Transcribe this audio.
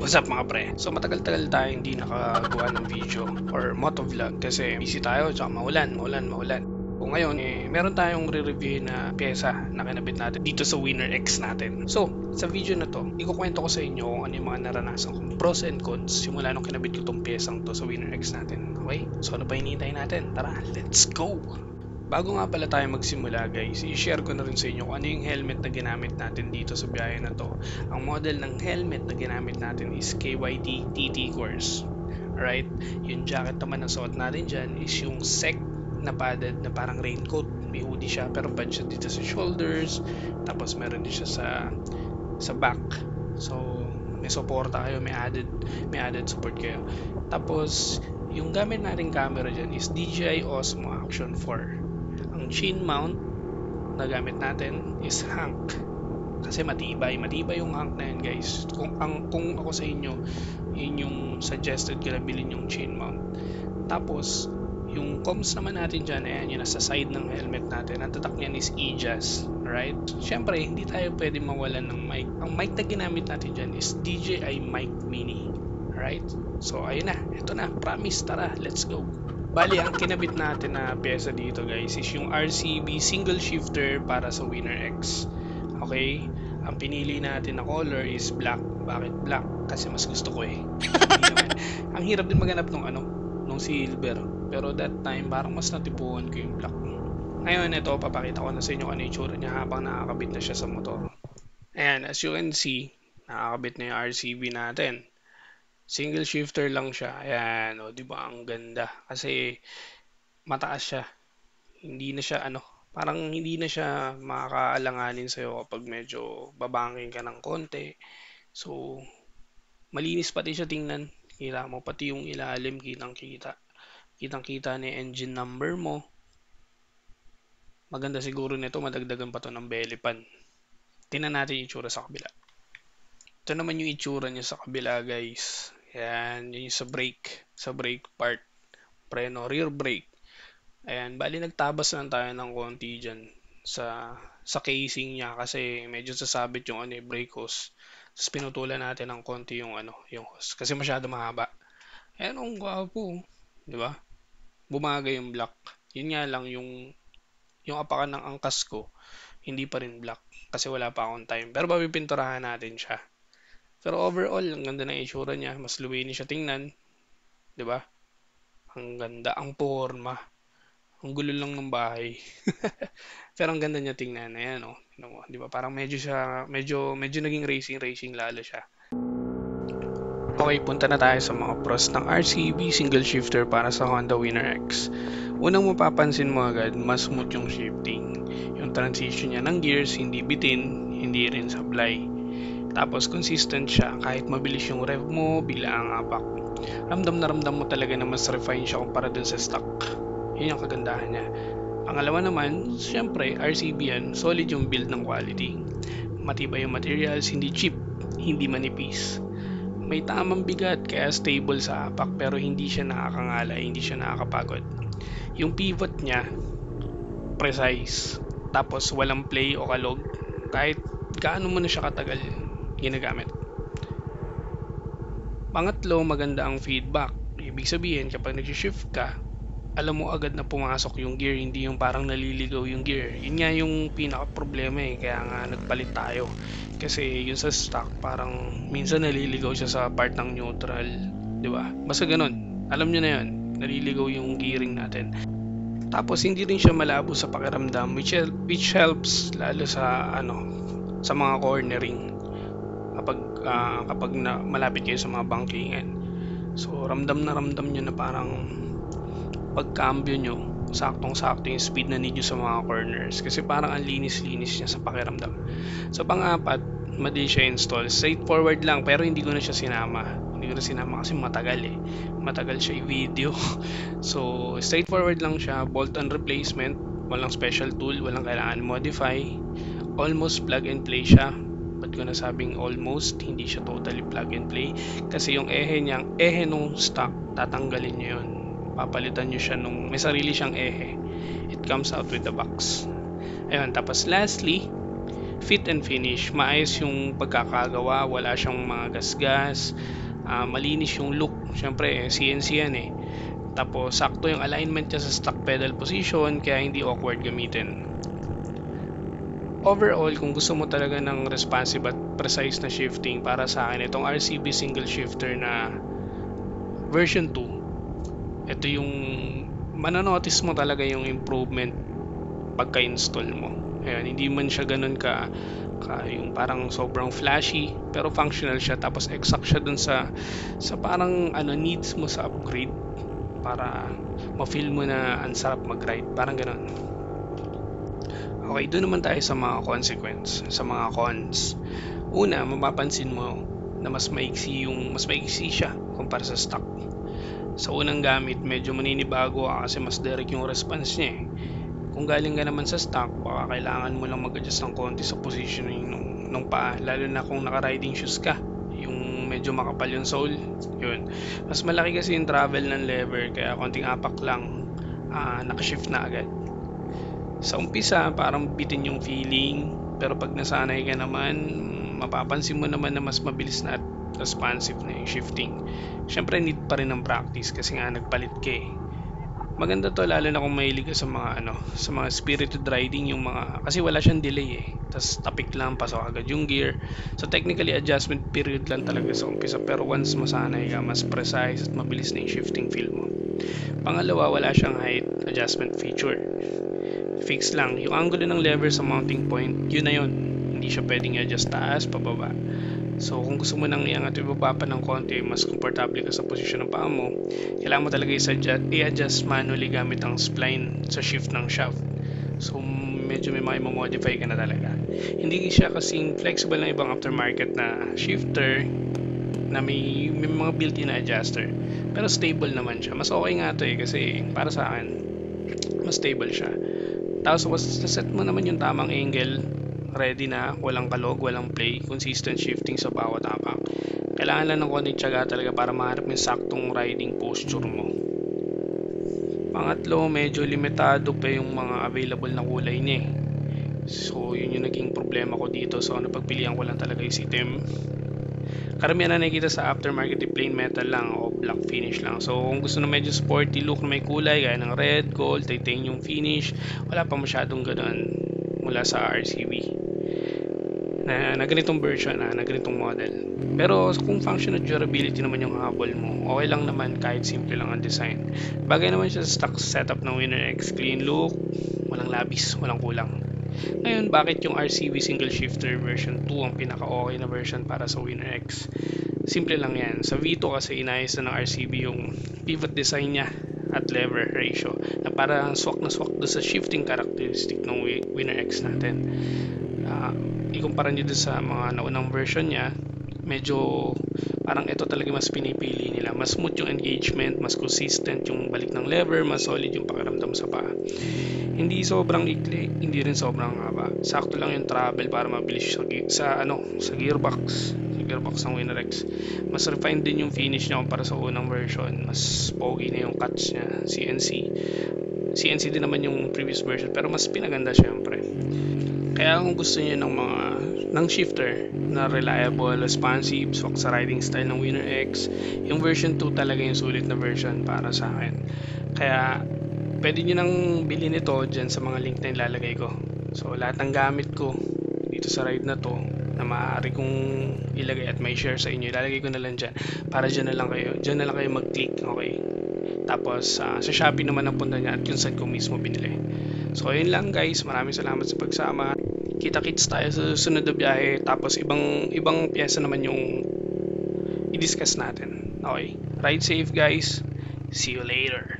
What's up mga pre? So matagal-tagal tayo hindi nakagawa ng video or motovlog kasi busy tayo tsaka maulan. Kung ngayon, meron tayong re-review na pyesa na kinabit natin dito sa Winner X natin. So, sa video na to, ikukwento ko sa inyo kung ano yung mga naranasan kong pros and cons simula nung kinabit ko tong pyesang to sa Winner X natin. Okay? So ano pa hinihintay natin? Tara, let's go! Bago nga pala tayo magsimula guys, i-share ko na rin sa inyo kung ano yung helmet na ginamit natin dito sa biyahe na to. Ang model ng helmet na ginamit natin is KYT TT Course. Alright, yung jacket naman na suot natin dyan is yung SEC na padded na parang raincoat. May hoodie siya pero pad siya dito sa shoulders, tapos meron din siya sa back. So may suporta kayo, may added support kayo. Tapos yung gamit nating camera dyan is DJI Osmo Action 4. Ang chin mount na gamit natin is Hank. Kasi matibay yung Hank na yun guys. Kung ako sa inyo, yun yung suggested ko na bilhin yung chin mount. Tapos, yung comms naman natin dyan, ayan, yun nasa side ng helmet natin. Ang tatak niyan is EJAS. Right? Siyempre, hindi tayo pwede mawalan ng mic. Ang mic na ginamit natin dyan is DJI Mic Mini. Right? So, ayun na. Ito na. Promise. Tara, let's go. Bali, ang kinabit natin na pyesa dito guys is yung RCB single shifter para sa Winner X. Okay? Ang pinili natin na color is black. Bakit black? Kasi mas gusto ko eh. Ang hirap din maghanap nung silver. Pero that time, parang mas natipuan ko yung black. Ngayon, ito, papakita ko na sa inyo ano yung itsura niya habang nakakabit na siya sa motor. Ayan, as you can see, nakakabit na yung RCB natin. Single shifter lang siya. Ayan, o, di ba ang ganda? Kasi mataas siya. Hindi na siya parang hindi na siya makakaalanganin sa'yo kapag medyo babangking ka ng konti. So, malinis pati siya tingnan. Kita mo pati yung ilalim, kitang-kita. Kitang-kita na yung engine number mo. Maganda siguro nito, madagdagan pa to ng belly pan. Tingnan natin yung itsura sa kabila. Ito naman yung itsura niya sa kabila guys. Ayan, yun yung sa brake part. Preno, rear brake. Ayan, bali nagtabas lang tayo ng konti dyan sa casing niya kasi medyo sasabit yung brake hose. Tapos pinutulan natin ng konti yung yung hose kasi masyado mahaba. Ayan, ang gwapo, di ba? Bumagay yung black. Yun nga lang yung apakan ng angkas ko, hindi pa rin black kasi wala pa akong time. Pero papipinturahan natin siya. Pero overall, ang ganda ng itsura niya. Mas luwini siya tingnan. 'Di ba? Ang ganda. Ang porma. Ang gulo lang ng bahay. Pero ang ganda niya tingnan. Ayan, oh. 'Di ba? Parang medyo naging racing lalo siya. Okay, punta na tayo sa mga pros ng RCB single shifter para sa Honda Winner X. Unang mapapansin mo agad, mas smooth yung shifting. Yung transition niya ng gears, hindi bitin, hindi rin sablay. Tapos consistent siya, kahit mabilis yung rev mo, bigla ang apak. Ramdam na ramdam mo talaga na mas refine siya kumpara dun sa stock. Yun yung kagandahan niya. Pangalawa naman, syempre RCB yan, solid yung build ng quality. Matibay yung materials, hindi cheap, hindi manipis. May tamang bigat kaya stable sa apak pero hindi siya nakakangalay, hindi siya nakakapagod. Yung pivot niya, precise. Tapos walang play o kalog. Kahit gaano mo na siya katagal ginagamit. Pangatlo, maganda ang feedback. Ibig sabihin, kapag nag-shift ka, alam mo agad na pumasok yung gear, hindi yung parang naliligaw yung gear. Yun nga yung pinaka-problema kaya nga nagpalit tayo. Kasi yun sa stock, parang minsan naliligaw siya sa part ng neutral. Diba? Basta ganun. Alam nyo na yun, naliligaw yung gearing natin. Tapos hindi rin siya malabo sa pakiramdam, which helps lalo sa mga cornering. Kapag malapit kayo sa mga bangkingan. So ramdam nyo na parang pagkambyo nyo, saktong-sakto yung speed na need nyo sa mga corners kasi parang ang linis-linis niya sa pakiramdam. So pang-apat, madali siya install. Straightforward lang pero hindi ko na siya sinama. Kasi matagal siya i-video. So straightforward lang siya, bolt-on replacement, walang special tool, walang kailangan modify, almost plug and play siya. Ba't ko nasabing almost, hindi siya totally plug and play kasi yung ehe nung stock, tatanggalin nyo yun, papalitan nyo siya nung may sarili siyang ehe. It comes out with the box. Ayun, tapos lastly, fit and finish. Maayos yung pagkakagawa, wala siyang mga gasgas, malinis yung look. Syempre, CNC yan eh. Tapos, sakto yung alignment niya sa stock pedal position, kaya hindi awkward gamitin. Overall, kung gusto mo talaga ng responsive at precise na shifting, para sa akin, itong RCB single shifter na version 2, ito yung mananotice mo talaga yung improvement pagka-install mo. Ayan, hindi man siya ganun ka yung parang sobrang flashy, pero functional siya, tapos exact siya dun sa parang needs mo sa upgrade para ma-feel mo na ang sarap mag-ride, parang ganun. Okay, doon naman tayo sa mga consequence, sa mga cons. Una, mapapansin mo na mas maiksi siya kumpara sa stock. Sa unang gamit, medyo maninibago kasi mas direct yung response niya eh. Kung galing ka naman sa stock, baka kailangan mo lang mag-adjust ng konti sa positioning ng paa, lalo na kung naka-riding shoes ka, yung medyo makapal yung sole, yun. Mas malaki kasi yung travel ng lever, kaya konting apak lang, nakashift na agad. Sa umpisa, parang bitin yung feeling, pero pag nasanay ka naman, mapapansin mo naman na mas mabilis na at responsive na yung shifting. Syempre, need pa rin ng practice kasi nga nagpalit ka eh. Maganda to lalo na kung mahilig ka sa mga spirited riding, yung mga, kasi wala siyang delay eh. Tas tapik lang, pasok agad yung gear. So technically, adjustment period lang talaga sa umpisa, pero once masanay ka, mas precise at mabilis na yung shifting feel mo. Pangalawa, wala siyang height adjustment feature. Fix lang yung angulo ng lever sa mounting point, yun na yun. Hindi siya pwedeng i-adjust taas, pababa. So kung gusto mo nang iangat o ibaba pa ng konti, mas komportable ka sa posisyon ng paa mo, kailangan mo talaga i-adjust manually gamit ang spline sa shift ng shaft. So medyo may modify ka na talaga. Hindi siya kasing flexible ng ibang aftermarket na shifter na may mga built-in na adjuster, pero stable naman siya. Mas okay nga to eh, kasi para sa akin mas stable siya. Tapos set mo naman yung tamang angle, ready na, walang kalog, walang play, consistent shifting sa bawat apak. Kailangan lang ng konting tiyaga talaga para mahanap yung saktong riding posture mo. Pangatlo, medyo limitado pa yung mga available na kulay niya eh. So yun yung naging problema ko dito, so napagpilian ko lang talaga yung itim. Karamihan na nakikita sa aftermarket plain metal lang o black finish lang. So kung gusto na medyo sporty look na may kulay gaya ng red, gold, titanium finish, wala pa masyadong ganun mula sa RCB na ganitong version, na ganitong model. Pero kung function at durability naman yung habol mo, okay lang naman kahit simple lang ang design. Bagay naman siya sa stock setup ng Winner X. Clean look, walang labis, walang kulang. Ngayon, bakit yung RCB single shifter version 2 ang pinaka-okay na version para sa Winner X? Simple lang yan. Sa V2 kasi inayos na ng RCB yung pivot design niya at lever ratio na parang swak na swak doon sa shifting characteristic ng Winner X natin. Ikumpara nyo doon sa mga naunang version niya, medyo parang ito talaga mas pinipili nila. Mas smooth yung engagement, mas consistent yung balik ng lever, mas solid yung pakiramdam sa paa. Hindi sobrang ikli, hindi rin sobrang haba. Sakto lang yung travel para mabilis sa gearbox. Sa gearbox ng Winner X. Mas refined din yung finish niya kumpara sa unang version. Mas pogi na yung cuts niya, CNC din naman yung previous version, pero mas pinaganda syempre. Kaya kung gusto niyo ng shifter na reliable, responsive, swak sa riding style ng Winner X, yung version 2 talaga yung sulit na version para sa akin. Kaya pwede nyo nang bilhin ito dyan sa mga link na ilalagay ko. So lahat ng gamit ko dito sa ride na to na maaari kong ilagay at may share sa inyo, ilalagay ko na lang dyan para dyan na lang kayo mag-click, okay? Tapos sa Shopee naman ang punta niya at yung site ko mismo binili. So ayun lang guys, maraming salamat sa pagsama. Kita-kits tayo sa susunod na biyahe, tapos ibang pyesa naman yung i-discuss natin. Okay, ride safe guys, see you later.